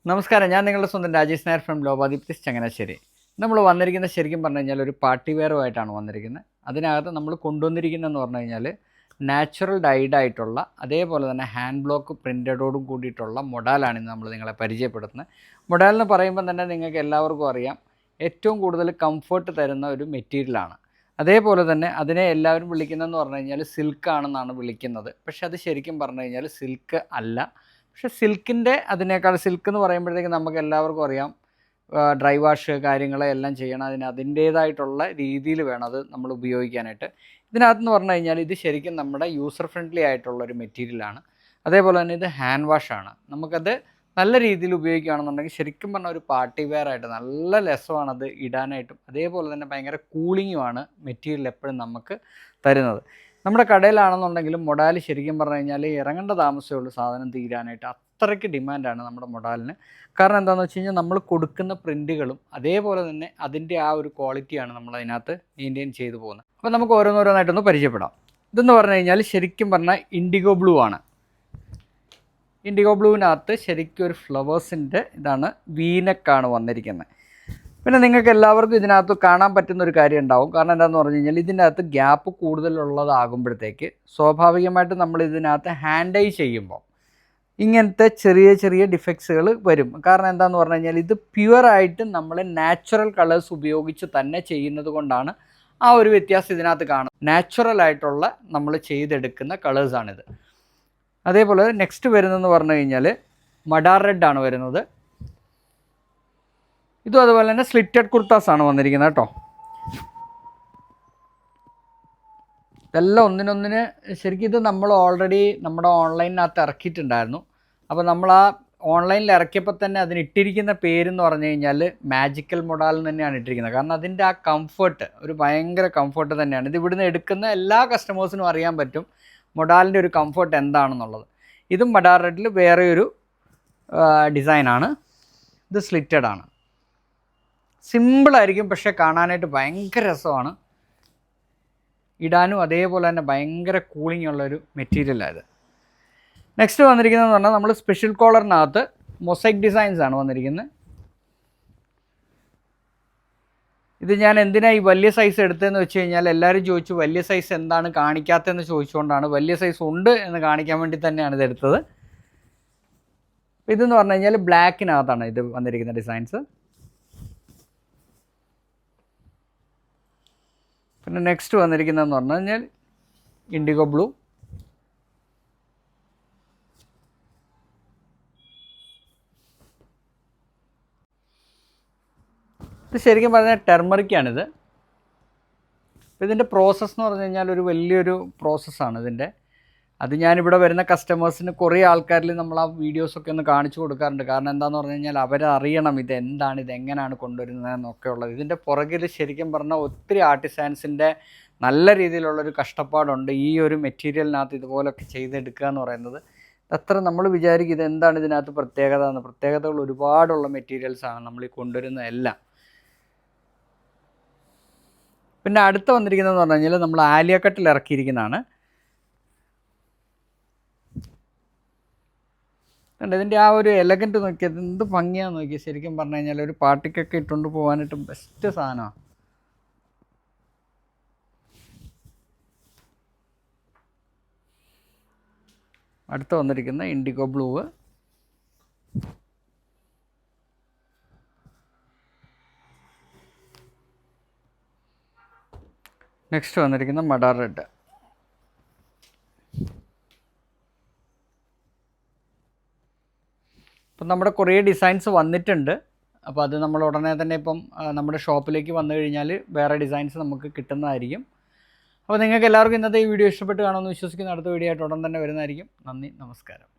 നമസ്കാരം, ഞാൻ നിങ്ങളുടെ സ്വന്തം രാജേഷ് നായർ ഫ്രം ലോപാദിപ്തിസ് ചങ്ങനാശ്ശേരി. നമ്മൾ വന്നിരിക്കുന്നത് ശരിക്കും പറഞ്ഞു കഴിഞ്ഞാൽ ഒരു പാർട്ടി വെയറുമായിട്ടാണ് വന്നിരിക്കുന്നത്. അതിനകത്ത് നമ്മൾ കൊണ്ടുവന്നിരിക്കുന്നതെന്ന് പറഞ്ഞു കഴിഞ്ഞാൽ നാച്ചുറൽ ഡൈഡ് ആയിട്ടുള്ള അതേപോലെ തന്നെ ഹാൻഡ് ബ്ലോക്ക് പ്രിൻറ്റഡോടും കൂടിയിട്ടുള്ള മൊഡാലാണ് ഇന്ന് നമ്മൾ നിങ്ങളെ പരിചയപ്പെടുത്തുന്നത്. മൊഡാൽ എന്ന് പറയുമ്പോൾ തന്നെ നിങ്ങൾക്ക് എല്ലാവർക്കും അറിയാം, ഏറ്റവും കൂടുതൽ കംഫർട്ട് തരുന്ന ഒരു മെറ്റീരിയലാണ്. അതേപോലെ തന്നെ അതിനെ എല്ലാവരും വിളിക്കുന്നതെന്ന് പറഞ്ഞു കഴിഞ്ഞാൽ സിൽക്കാണെന്നാണ് വിളിക്കുന്നത്. പക്ഷേ അത് ശരിക്കും പറഞ്ഞു കഴിഞ്ഞാൽ സിൽക്ക് അല്ല. പക്ഷേ സിൽക്കിൻ്റെ അതിനേക്കാൾ സിൽക്ക് എന്ന് പറയുമ്പോഴത്തേക്ക് നമുക്ക് എല്ലാവർക്കും അറിയാം, ഡ്രൈ വാഷ് കാര്യങ്ങളെല്ലാം ചെയ്യണം. അതിൻ്റേതായിട്ടുള്ള രീതിയിൽ വേണം അത് നമ്മൾ ഉപയോഗിക്കാനായിട്ട്. ഇതിനകത്തെന്ന് പറഞ്ഞു കഴിഞ്ഞാൽ ഇത് ശരിക്കും നമ്മുടെ യൂസർ ഫ്രണ്ട്ലി ആയിട്ടുള്ളൊരു മെറ്റീരിയലാണ്. അതേപോലെ തന്നെ ഇത് ഹാൻഡ് വാഷാണ്. നമുക്കത് നല്ല രീതിയിൽ ഉപയോഗിക്കുകയാണെന്നുണ്ടെങ്കിൽ ശരിക്കും പറഞ്ഞാൽ ഒരു പാർട്ടി വെയർ ആയിട്ട് നല്ല രസമാണത് ഇടാനായിട്ടും. അതേപോലെ തന്നെ ഭയങ്കര കൂളിങ്ങുമാണ് മെറ്റീരിയൽ എപ്പോഴും നമുക്ക് തരുന്നത്. നമ്മുടെ കടയിലാണെന്നുണ്ടെങ്കിലും മൊഡാൽ ശരിക്കും പറഞ്ഞു കഴിഞ്ഞാൽ ഇറങ്ങേണ്ട താമസമേ ഉള്ളൂ സാധനം തീരാനായിട്ട്. അത്രയ്ക്ക് ഡിമാൻഡാണ് നമ്മുടെ മൊഡാലിന്. കാരണം എന്താണെന്ന് വെച്ച് കഴിഞ്ഞാൽ നമ്മൾ കൊടുക്കുന്ന പ്രിൻറ്റുകളും അതേപോലെ തന്നെ അതിൻ്റെ ആ ഒരു ക്വാളിറ്റിയാണ് നമ്മൾ അതിനകത്ത് മെയിൻറ്റെയിൻ ചെയ്തു പോകുന്നത്. അപ്പോൾ നമുക്ക് ഓരോന്നോരോന്നായിട്ടൊന്ന് പരിചയപ്പെടാം. ഇതെന്ന് പറഞ്ഞു കഴിഞ്ഞാൽ ശരിക്കും പറഞ്ഞാൽ ഇൻഡിഗോ ബ്ലൂ ആണ്. ഇൻഡിഗോ ബ്ലൂവിനകത്ത് ശരിക്കും ഒരു ഫ്ലവേഴ്സിൻ്റെ ഇതാണ്, വീനക്കാണ് വന്നിരിക്കുന്നത്. പിന്നെ നിങ്ങൾക്ക് എല്ലാവർക്കും ഇതിനകത്ത് കാണാൻ പറ്റുന്ന ഒരു കാര്യം ഉണ്ടാവും. കാരണം എന്താണെന്ന് പറഞ്ഞു കഴിഞ്ഞാൽ ഇതിനകത്ത് ഗ്യാപ്പ് കൂടുതലുള്ളതാകുമ്പോഴത്തേക്ക് സ്വാഭാവികമായിട്ട് നമ്മൾ ഇതിനകത്ത് ഹാൻഡ് ഐ ചെയ്യുമ്പോൾ ഇങ്ങനത്തെ ചെറിയ ചെറിയ ഡിഫക്ട്സുകൾ വരും. കാരണം എന്താണെന്ന് പറഞ്ഞു കഴിഞ്ഞാൽ ഇത് പ്യുവറായിട്ട് നമ്മൾ നാച്ചുറൽ കളേഴ്സ് ഉപയോഗിച്ച് തന്നെ ചെയ്യുന്നത് കൊണ്ടാണ് ആ ഒരു വ്യത്യാസം ഇതിനകത്ത് കാണുന്നത്. നാച്ചുറലായിട്ടുള്ള നമ്മൾ ചെയ്തെടുക്കുന്ന കളേഴ്സാണിത്. അതേപോലെ നെക്സ്റ്റ് വരുന്നതെന്ന് പറഞ്ഞു കഴിഞ്ഞാൽ മഡാർ റെഡ് ആണ് വരുന്നത്. ഇതും അതുപോലെ തന്നെ സ്ലിറ്റഡ് കുർത്താസാണ് വന്നിരിക്കുന്നത് കേട്ടോ. ഇതെല്ലാം ഒന്നിനൊന്നിന് ശരിക്കും ഇത് നമ്മൾ ഓൾറെഡി നമ്മുടെ ഓൺലൈനിനകത്ത് ഇറക്കിയിട്ടുണ്ടായിരുന്നു. അപ്പോൾ നമ്മൾ ആ ഓൺലൈനിൽ ഇറക്കിയപ്പോൾ തന്നെ അതിനിട്ടിരിക്കുന്ന പേരെന്ന് പറഞ്ഞു കഴിഞ്ഞാൽ മാജിക്കൽ മൊഡാൽ തന്നെയാണ് ഇട്ടിരിക്കുന്നത്. കാരണം അതിൻ്റെ ആ കംഫർട്ട് ഒരു ഭയങ്കര കംഫർട്ട് തന്നെയാണ്. ഇത് ഇവിടുന്ന് എടുക്കുന്ന എല്ലാ കസ്റ്റമേഴ്സിനും അറിയാൻ പറ്റും മൊഡാലിൻ്റെ ഒരു കംഫർട്ട് എന്താണെന്നുള്ളത്. ഇതും മഡാർ റെഡിൽ വേറെ ഒരു ഡിസൈനാണ്. ഇത് സ്ലിറ്റഡ് ആണ്. സിമ്പിളായിരിക്കും, പക്ഷേ കാണാനായിട്ട് ഭയങ്കര രസമാണ്. ഇടാനും അതേപോലെ തന്നെ ഭയങ്കര കൂളിംഗ് ഉള്ളൊരു മെറ്റീരിയലാണ് ഇത്. നെക്സ്റ്റ് വന്നിരിക്കുന്നതെന്ന് പറഞ്ഞാൽ നമ്മൾ സ്പെഷ്യൽ കോളറിനകത്ത് മൊസൈക്ക് ഡിസൈൻസ് ആണ് വന്നിരിക്കുന്നത്. ഇത് ഞാൻ എന്തിനാണ് ഈ വലിയ സൈസ് എടുത്തതെന്ന് വെച്ച് കഴിഞ്ഞാൽ എല്ലാവരും ചോദിച്ചു വലിയ സൈസ് എന്താണ് കാണിക്കാത്തതെന്ന് ചോദിച്ചുകൊണ്ടാണ്. വലിയ സൈസ് ഉണ്ട് എന്ന് കാണിക്കാൻ വേണ്ടി തന്നെയാണ് ഇത് എടുത്തത്. ഇതെന്ന് പറഞ്ഞു കഴിഞ്ഞാൽ ബ്ലാക്കിനകത്താണ് ഇത് വന്നിരിക്കുന്ന ഡിസൈൻസ്. പിന്നെ നെക്സ്റ്റ് വന്നിരിക്കുന്നതെന്ന് പറഞ്ഞു കഴിഞ്ഞാൽ ഇൻഡിഗോ ബ്ലൂ. ഇത് ശരിക്കും പറഞ്ഞാൽ ടെർമറിക്കാണിത്. അപ്പോൾ ഇതിൻ്റെ പ്രോസസ്സ് എന്ന് പറഞ്ഞു കഴിഞ്ഞാൽ ഒരു വലിയൊരു പ്രോസസ്സാണ് ഇതിൻ്റെ. അത് ഞാനിവിടെ വരുന്ന കസ്റ്റമേഴ്സിന് കുറേ ആൾക്കാരിൽ നമ്മൾ ആ വീഡിയോസൊക്കെ ഒന്ന് കാണിച്ചു കൊടുക്കാറുണ്ട്. കാരണം എന്താണെന്ന് പറഞ്ഞു കഴിഞ്ഞാൽ അവരറിയണം ഇതെന്താണ്, ഇതെങ്ങനെയാണ് കൊണ്ടുവരുന്നതെന്നൊക്കെ ഉള്ളത്. ഇതിൻ്റെ പുറകിൽ ശരിക്കും പറഞ്ഞാൽ ഒത്തിരി ആർട്ടിസാൻസിൻ്റെ നല്ല രീതിയിലുള്ളൊരു കഷ്ടപ്പാടുണ്ട് ഈ ഒരു മെറ്റീരിയലിനകത്ത് ഇതുപോലൊക്കെ ചെയ്തെടുക്കുക എന്ന് പറയുന്നത്. അത്ര നമ്മൾ വിചാരിക്കും ഇതെന്താണ് ഇതിനകത്ത് പ്രത്യേകത എന്ന്. പ്രത്യേകതകൾ ഒരുപാടുള്ള മെറ്റീരിയൽസാണ് നമ്മൾ ഈ കൊണ്ടുവരുന്നതെല്ലാം. പിന്നെ അടുത്ത് വന്നിരിക്കുന്നതെന്ന് പറഞ്ഞു കഴിഞ്ഞാൽ നമ്മൾ ആലിയ കട്ടിൽ ഇറക്കിയിരിക്കുന്നതാണ്. കണ്ട് ഇതിൻ്റെ ആ ഒരു എലഗൻറ്റ് നോക്കിയത് എന്ത് ഭംഗിയാന്ന് നോക്കിയത്. ശരിക്കും പറഞ്ഞു കഴിഞ്ഞാൽ ഒരു പാർട്ടിക്കൊക്കെ ഇട്ടുകൊണ്ട് പോകാനായിട്ട് ബെസ്റ്റ് സാധനമാണ്. അടുത്ത് വന്നിരിക്കുന്ന ഇൻഡിഗോ ബ്ലൂ. നെക്സ്റ്റ് വന്നിരിക്കുന്ന മഡാർ റെഡ്. ഇപ്പം നമ്മുടെ കുറേ ഡിസൈൻസ് വന്നിട്ടുണ്ട്. അപ്പോൾ അത് നമ്മൾ ഉടനെ തന്നെ ഇപ്പം നമ്മുടെ ഷോപ്പിലേക്ക് വന്നു കഴിഞ്ഞാൽ വേറെ ഡിസൈൻസ് നമുക്ക് കിട്ടുന്നതായിരിക്കും. അപ്പോൾ നിങ്ങൾക്ക് എല്ലാവർക്കും ഇന്നത്തെ ഈ വീഡിയോ ഇഷ്ടപ്പെട്ട് കാണുമെന്ന് വിശ്വസിക്കുന്നു. അടുത്ത വീഡിയോ ആയിട്ട് ഉടൻ തന്നെ വരുന്നതായിരിക്കും. നന്ദി, നമസ്കാരം.